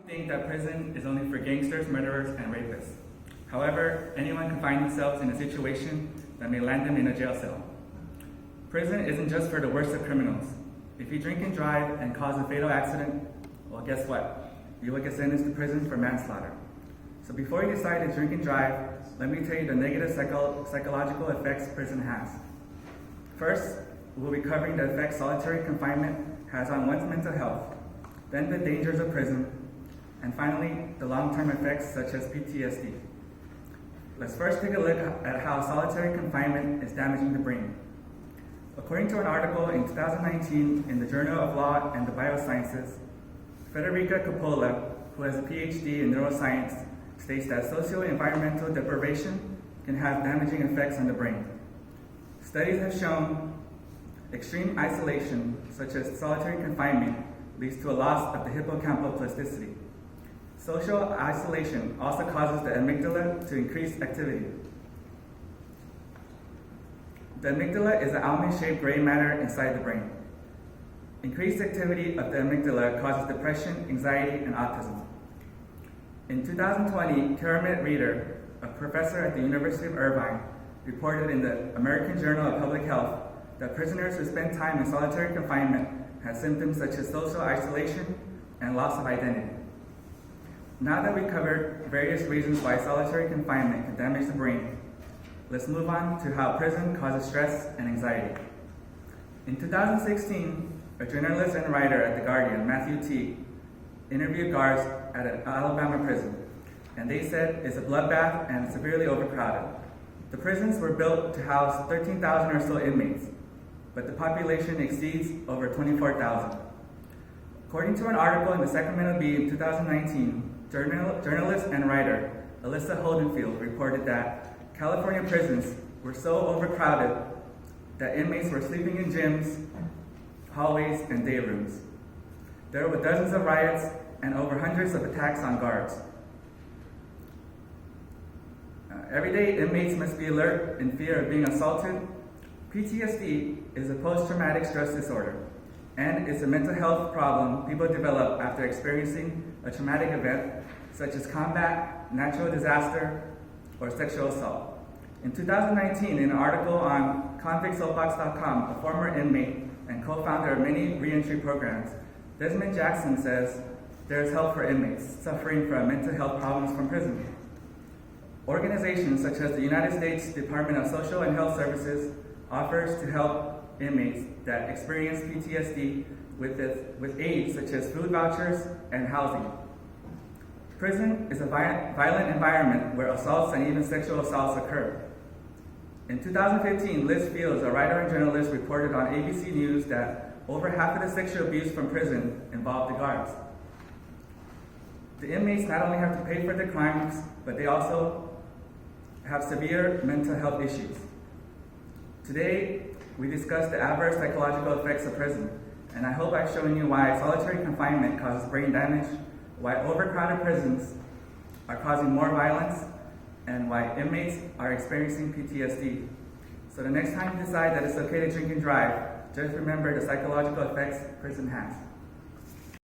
Think that prison is only for gangsters, murderers, and rapists. However, anyone can find themselves in a situation that may land them in a jail cell. Prison isn't just for the worst of criminals. If you drink and drive and cause a fatal accident, well, guess what? You will get sentenced to prison for manslaughter. So before you decide to drink and drive, let me tell you the negative psychological effects prison has. First, we'll be covering the effects solitary confinement has on one's mental health, then the dangers of prison, and finally, the long-term effects such as PTSD. Let's first take a look at how solitary confinement is damaging the brain. According to an article in 2019 in the Journal of Law and the Biosciences, Federica Coppola, who has a PhD in neuroscience, states that socio-environmental deprivation can have damaging effects on the brain. Studies have shown extreme isolation, such as solitary confinement, leads to a loss of the hippocampal plasticity. Social isolation also causes the amygdala to increase activity. The amygdala is an almond-shaped gray matter inside the brain. Increased activity of the amygdala causes depression, anxiety, and autism. In 2020, Karamat Reeder, a professor at the University of Irvine, reported in the American Journal of Public Health that prisoners who spend time in solitary confinement have symptoms such as social isolation and loss of identity. Now that we covered various reasons why solitary confinement can damage the brain, let's move on to how prison causes stress and anxiety. In 2016, a journalist and writer at The Guardian, Matthew Teague, interviewed guards at an Alabama prison, and they said it's a bloodbath and severely overcrowded. The prisons were built to house 13,000 or so inmates, but the population exceeds over 24,000. According to an article in the Sacramento Bee in 2019, journalist and writer Alyssa Holdenfield reported that California prisons were so overcrowded that inmates were sleeping in gyms, hallways, and day rooms. There were dozens of riots and over hundreds of attacks on guards. Every day, inmates must be alert in fear of being assaulted. PTSD is a post-traumatic stress disorder, and it's a mental health problem people develop after experiencing a traumatic event such as combat, natural disaster, or sexual assault. In 2019, in an article on convictsoapbox.com, a former inmate and co-founder of many reentry programs, Desmond Jackson says there is help for inmates suffering from mental health problems from prison. Organizations such as the United States Department of Social and Health Services offers to help inmates that experience PTSD with aids such as food vouchers and housing. Prison is a violent environment where assaults and even sexual assaults occur. In 2015, Liz Fields, a writer and journalist, reported on ABC News that over half of the sexual abuse from prison involved the guards. The inmates not only have to pay for their crimes, but they also have severe mental health issues. Today, we discussed the adverse psychological effects of prison, and I hope I've shown you why solitary confinement causes brain damage, why overcrowded prisons are causing more violence, and why inmates are experiencing PTSD. So the next time you decide that it's okay to drink and drive, just remember the psychological effects prison has.